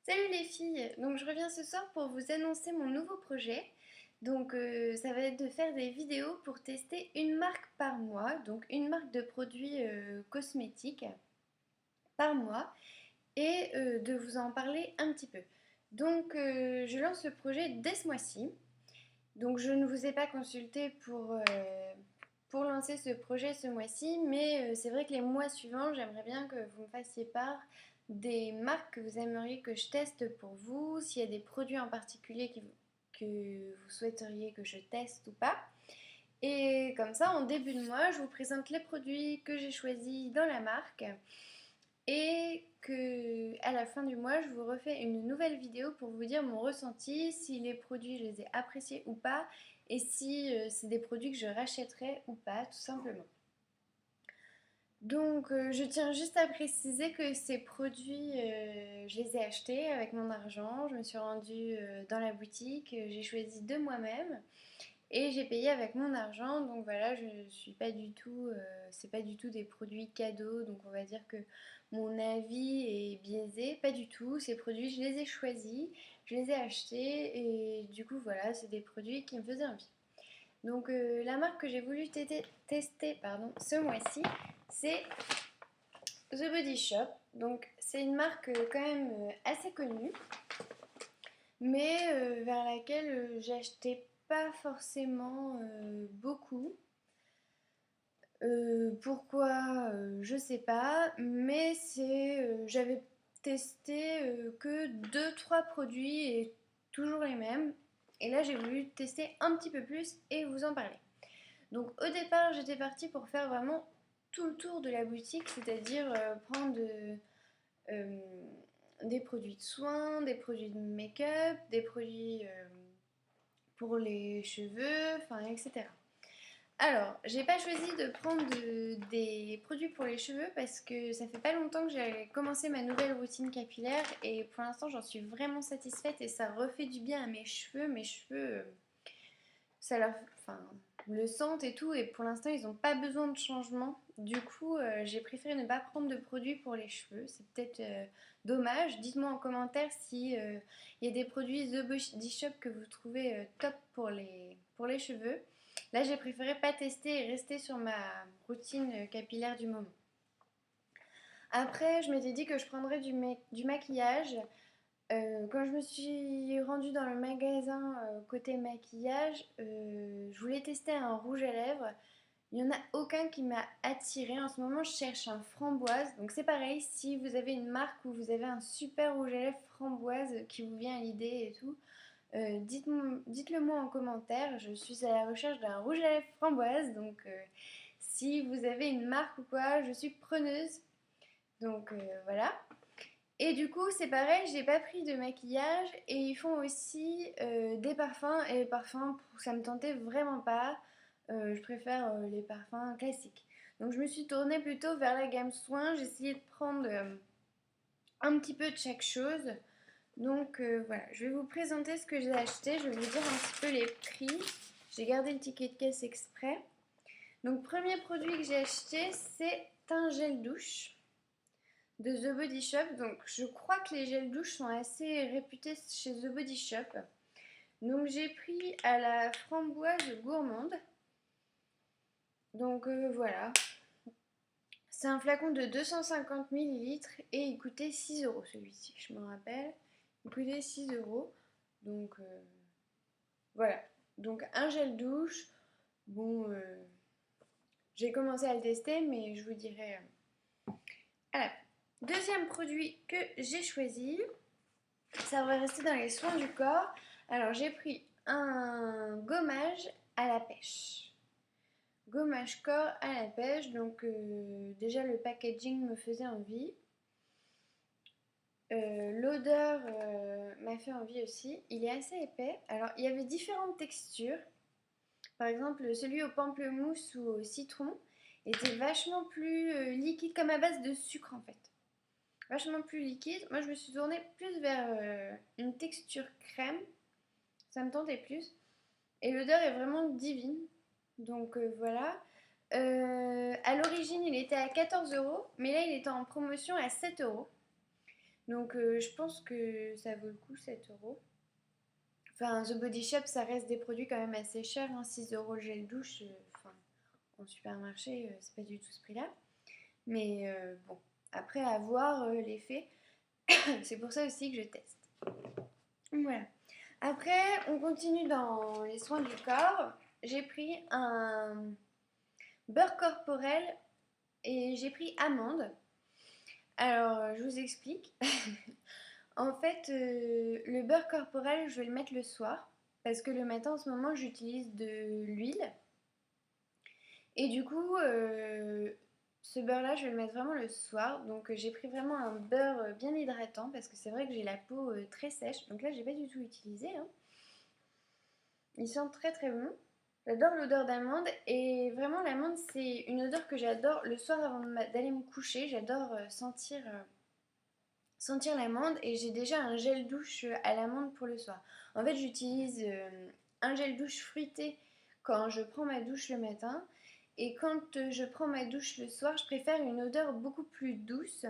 Salut les filles! Donc je reviens ce soir pour vous annoncer mon nouveau projet. Ça va être de faire des vidéos pour tester une marque par mois, donc une marque de produits cosmétiques par mois et de vous en parler un petit peu. Je lance le projet dès ce mois-ci. Donc je ne vous ai pas consulté pour lancer ce projet ce mois-ci, mais c'est vrai que les mois suivants, j'aimerais bien que vous me fassiez part des marques que vous aimeriez que je teste pour vous, s'il y a des produits en particulier que vous souhaiteriez que je teste ou pas. Et comme ça, en début de mois, je vous présente les produits que j'ai choisis dans la marque et que à la fin du mois, je vous refais une nouvelle vidéo pour vous dire mon ressenti, si les produits je les ai appréciés ou pas, et si c'est des produits que je rachèterais ou pas, tout simplement. Je tiens juste à préciser que ces produits, je les ai achetés avec mon argent. Je me suis rendue dans la boutique, j'ai choisi de moi-même. Et j'ai payé avec mon argent, donc voilà, je suis pas du tout, c'est pas du tout des produits cadeaux, donc on va dire que mon avis est biaisé, pas du tout. Ces produits, je les ai choisis, je les ai achetés et du coup voilà, c'est des produits qui me faisaient envie. La marque que j'ai voulu tester ce mois-ci, c'est The Body Shop. Donc c'est une marque quand même assez connue, mais vers laquelle j'achetais pas forcément beaucoup. Pourquoi je sais pas, mais j'avais testé que deux trois produits et toujours les mêmes. Et là, j'ai voulu tester un petit peu plus et vous en parler. Donc, au départ, j'étais partie pour faire vraiment tout le tour de la boutique, c'est-à-dire prendre euh, des produits de soins, des produits de make-up, des produits pour les cheveux, enfin, etc. Alors, j'ai pas choisi de prendre des produits pour les cheveux parce que ça fait pas longtemps que j'ai commencé ma nouvelle routine capillaire et pour l'instant j'en suis vraiment satisfaite et ça refait du bien à mes cheveux. Mes cheveux, ça leur, enfin, le sentent et tout et pour l'instant ils n'ont pas besoin de changement. Du coup, j'ai préféré ne pas prendre de produits pour les cheveux. C'est peut-être dommage. Dites-moi en commentaire si il y a des produits The Body Shop que vous trouvez top pour les cheveux. Là, j'ai préféré pas tester et rester sur ma routine capillaire du moment. Après, je m'étais dit que je prendrais du maquillage. Quand je me suis rendue dans le magasin côté maquillage, je voulais tester un rouge à lèvres. Il n'y en a aucun qui m'a attiré. En ce moment, je cherche un framboise. Donc c'est pareil, si vous avez une marque où vous avez un super rouge à lèvres framboise qui vous vient à l'idée et tout, dites-le moi en commentaire. Je suis à la recherche d'un rouge à lèvres framboise. Si vous avez une marque ou quoi, je suis preneuse. Voilà. Et du coup, c'est pareil, j'ai pas pris de maquillage et ils font aussi des parfums. Et les parfums, ça me tentait vraiment pas. Je préfère les parfums classiques. Donc, je me suis tournée plutôt vers la gamme soins. J'ai essayé de prendre un petit peu de chaque chose. Voilà, je vais vous présenter ce que j'ai acheté. Je vais vous dire un petit peu les prix. J'ai gardé le ticket de caisse exprès. Donc, premier produit que j'ai acheté, c'est un gel douche de The Body Shop. Donc je crois que les gels douche sont assez réputés chez The Body Shop. Donc j'ai pris à la framboise gourmande. Voilà. C'est un flacon de 250 millilitres et il coûtait 6 euros celui-ci, je me rappelle. Il coûtait 6 euros. Donc voilà. Donc un gel douche. Bon, j'ai commencé à le tester, mais je vous dirai à la fin. Deuxième produit que j'ai choisi, ça va rester dans les soins du corps. Alors j'ai pris un gommage à la pêche. Gommage corps à la pêche. Déjà le packaging me faisait envie. L'odeur m'a fait envie aussi. Il est assez épais. Alors il y avait différentes textures. Par exemple celui au pamplemousse ou au citron était vachement plus liquide, comme à base de sucre en fait. Vachement plus liquide. Moi, je me suis tournée plus vers une texture crème. Ça me tentait plus. Et l'odeur est vraiment divine. Voilà. À l'origine, il était à 14 euros. Mais là, il était en promotion à 7 euros. Donc je pense que ça vaut le coup 7 euros. Enfin, The Body Shop, ça reste des produits quand même assez chers, hein, 6 euros le gel douche. Enfin, en supermarché, c'est pas du tout ce prix-là. Mais bon, après avoir l'effet, c'est pour ça aussi que je teste. Voilà. Après, on continue dans les soins du corps. J'ai pris un beurre corporel et j'ai pris amande. Alors, je vous explique. En fait, le beurre corporel, je vais le mettre le soir parce que le matin, en ce moment, j'utilise de l'huile. Et du coup, ce beurre-là, je vais le mettre vraiment le soir. Donc, j'ai pris vraiment un beurre bien hydratant parce que c'est vrai que j'ai la peau très sèche. Donc là, j'ai pas du tout utilisé, hein. Il sent très très bon. J'adore l'odeur d'amande et vraiment l'amande c'est une odeur que j'adore le soir avant d'aller me coucher. J'adore sentir l'amande et j'ai déjà un gel douche à l'amande pour le soir. En fait j'utilise un gel douche fruité quand je prends ma douche le matin et quand je prends ma douche le soir je préfère une odeur beaucoup plus douce.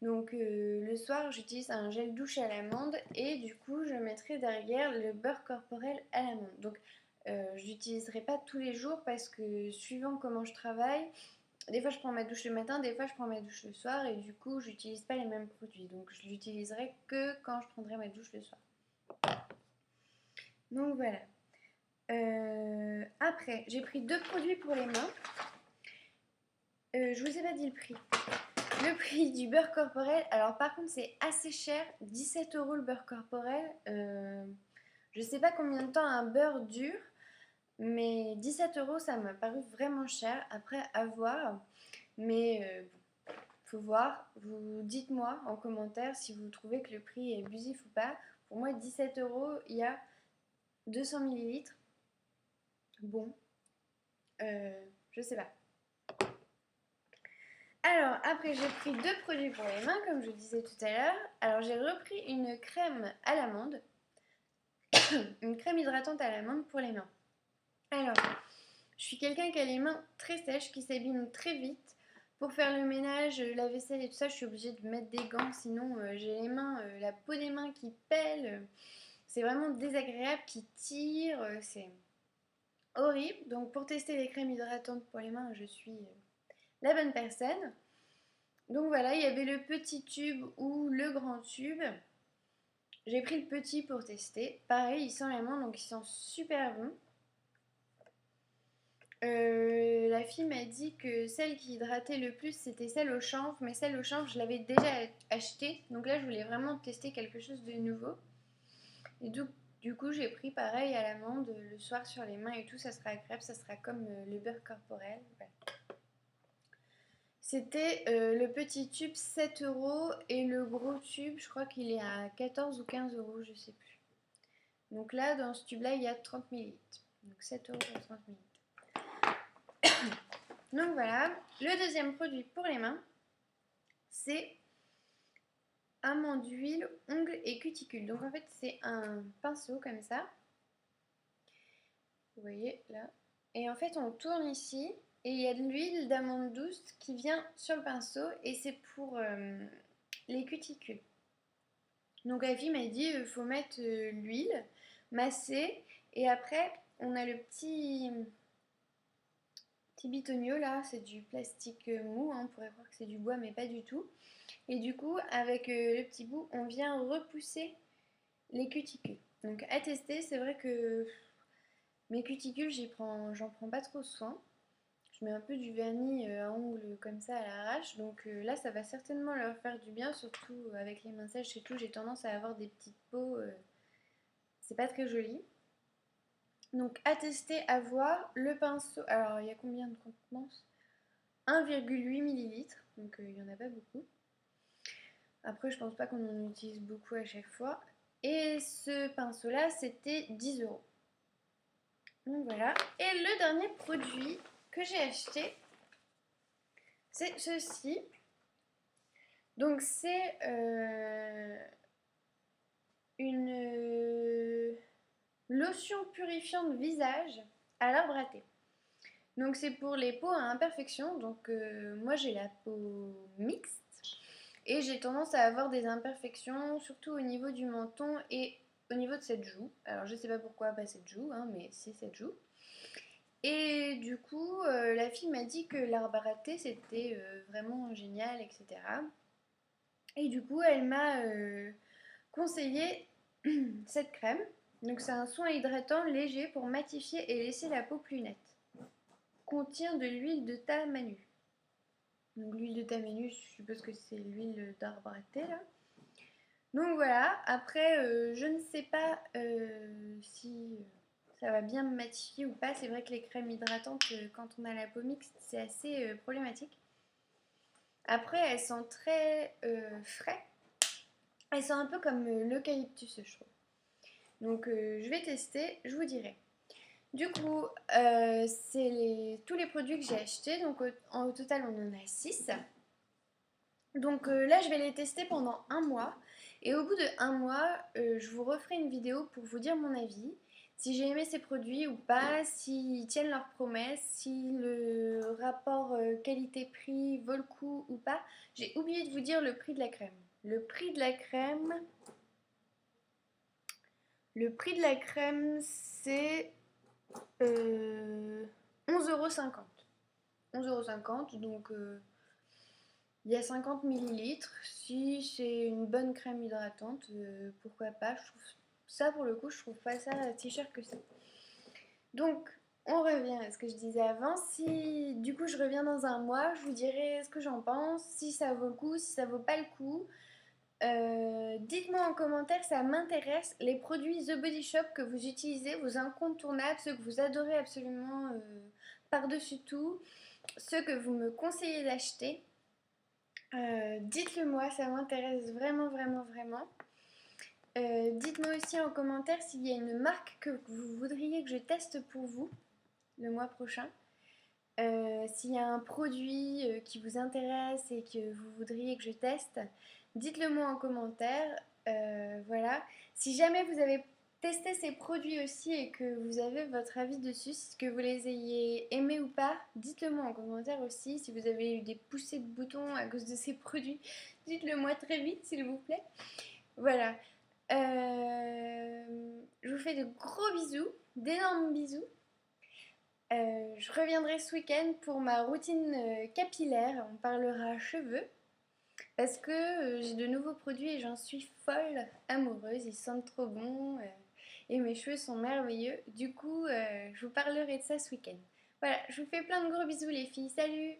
Donc le soir j'utilise un gel douche à l'amande et du coup je mettrai derrière le beurre corporel à l'amande. Donc je l'utiliserai pas tous les jours parce que suivant comment je travaille, des fois je prends ma douche le matin, des fois je prends ma douche le soir et du coup j'utilise pas les mêmes produits. Donc je l'utiliserai que quand je prendrai ma douche le soir. Donc voilà. Après j'ai pris 2 produits pour les mains. Je vous ai pas dit le prix. Le prix du beurre corporel, alors par contre c'est assez cher, 17 euros le beurre corporel. Je sais pas combien de temps un beurre dure, mais 17 euros ça m'a paru vraiment cher. Après à voir, mais bon, faut voir. Vous dites-moi en commentaire si vous trouvez que le prix est abusif ou pas. Pour moi 17 euros, il y a 200 millilitres. Bon, je sais pas. Alors, après, j'ai pris 2 produits pour les mains, comme je disais tout à l'heure. Alors, j'ai repris une crème à l'amande, une crème hydratante à l'amande pour les mains. Alors, je suis quelqu'un qui a les mains très sèches, qui s'abîment très vite. Pour faire le ménage, la vaisselle et tout ça, je suis obligée de mettre des gants, sinon j'ai les mains, la peau des mains qui pèle. C'est vraiment désagréable, qui tire, c'est horrible. Donc, pour tester les crèmes hydratantes pour les mains, je suis la bonne personne. Donc voilà, il y avait le petit tube ou le grand tube. J'ai pris le petit pour tester. Pareil, il sent la menthe, donc il sent super bon. La fille m'a dit que celle qui hydratait le plus, c'était celle au chanvre. Mais celle au chanvre, je l'avais déjà achetée. Donc là, je voulais vraiment tester quelque chose de nouveau. Et du coup, j'ai pris pareil à l'amande le soir sur les mains et tout. Ça sera agréable, ça sera comme le beurre corporel. Voilà. C'était le petit tube 7 euros et le gros tube, je crois qu'il est à 14 ou 15 euros, je sais plus. Donc là, dans ce tube-là, il y a 30 millilitres. Donc 7 euros pour 30 millilitres. Donc voilà, le deuxième produit pour les mains, c'est amande, huile, ongles et cuticules. Donc en fait, c'est un pinceau comme ça. Vous voyez là. Et en fait, on tourne ici et il y a de l'huile d'amande douce qui vient sur le pinceau et c'est pour les cuticules. Donc la fille m'a dit il faut mettre l'huile, masser et après on a le petit bitonio là, c'est du plastique mou, hein, on pourrait croire que c'est du bois mais pas du tout. Et du coup avec le petit bout on vient repousser les cuticules. Donc à tester, c'est vrai que mes cuticules j'en prends pas trop soin. Je mets un peu du vernis à ongles comme ça à l'arrache. Donc là, ça va certainement leur faire du bien, surtout avec les mains sèches et tout. J'ai tendance à avoir des petites peaux. C'est pas très joli. Donc à tester, à voir. Le pinceau. Alors, il y a combien de contenants? 1,8 ml. Donc il n'y en a pas beaucoup. Après, je pense pas qu'on en utilise beaucoup à chaque fois. Et ce pinceau-là, c'était 10 euros. Donc voilà. Et le dernier produit que j'ai acheté, c'est ceci. Donc c'est une lotion purifiante visage à l'arbre à thé. Donc c'est pour les peaux à imperfection. Donc moi j'ai la peau mixte. Et j'ai tendance à avoir des imperfections, surtout au niveau du menton et au niveau de cette joue. Alors je sais pas pourquoi pas cette joue, hein, mais c'est cette joue. Et du coup, la fille m'a dit que l'arbre à thé c'était vraiment génial, etc. Et du coup, elle m'a conseillé cette crème. Donc c'est un soin hydratant léger pour matifier et laisser la peau plus nette. Contient de l'huile de tamanu. Donc l'huile de tamanu, je suppose que c'est l'huile d'arbre à thé là. Donc voilà, après je ne sais pas si ça va bien me matifier ou pas. C'est vrai que les crèmes hydratantes, quand on a la peau mixte, c'est assez problématique. Après, elles sentent très frais. Elles sont un peu comme l'eucalyptus, je trouve. Donc je vais tester, je vous dirai. Du coup, c'est tous les produits que j'ai achetés. Donc au total, on en a 6. Donc là, je vais les tester pendant un mois. Et au bout de un mois, je vous referai une vidéo pour vous dire mon avis. Si j'ai aimé ces produits ou pas, s'ils tiennent leurs promesses, si le rapport qualité-prix vaut le coup ou pas. J'ai oublié de vous dire le prix de la crème. Le prix de la crème, c'est 11,50 €. 11,50 €, donc il y a 50 millilitres. Si c'est une bonne crème hydratante, pourquoi pas. Je trouve ça, pour le coup, je trouve pas ça si cher que ça. Donc, on revient à ce que je disais avant. Si du coup je reviens dans un mois, je vous dirai ce que j'en pense, si ça vaut le coup, si ça vaut pas le coup. Dites-moi en commentaire, ça m'intéresse, les produits The Body Shop que vous utilisez, vos incontournables, ceux que vous adorez absolument par-dessus tout, ceux que vous me conseillez d'acheter. Dites-le moi, ça m'intéresse vraiment, vraiment, vraiment. Dites-moi aussi en commentaire s'il y a une marque que vous voudriez que je teste pour vous le mois prochain. S'il y a un produit qui vous intéresse et que vous voudriez que je teste, dites-le moi en commentaire. Voilà. Si jamais vous avez testé ces produits aussi et que vous avez votre avis dessus, que vous les ayez aimés ou pas, dites-le moi en commentaire aussi. Si vous avez eu des poussées de boutons à cause de ces produits, dites-le moi très vite s'il vous plaît. Voilà. Je vous fais de gros bisous, d'énormes bisous. Je reviendrai ce week-end pour ma routine capillaire. On parlera cheveux parce que j'ai de nouveaux produits et j'en suis folle amoureuse. Ils sentent trop bon et mes cheveux sont merveilleux. Du coup, je vous parlerai de ça ce week-end. Voilà, je vous fais plein de gros bisous les filles. Salut!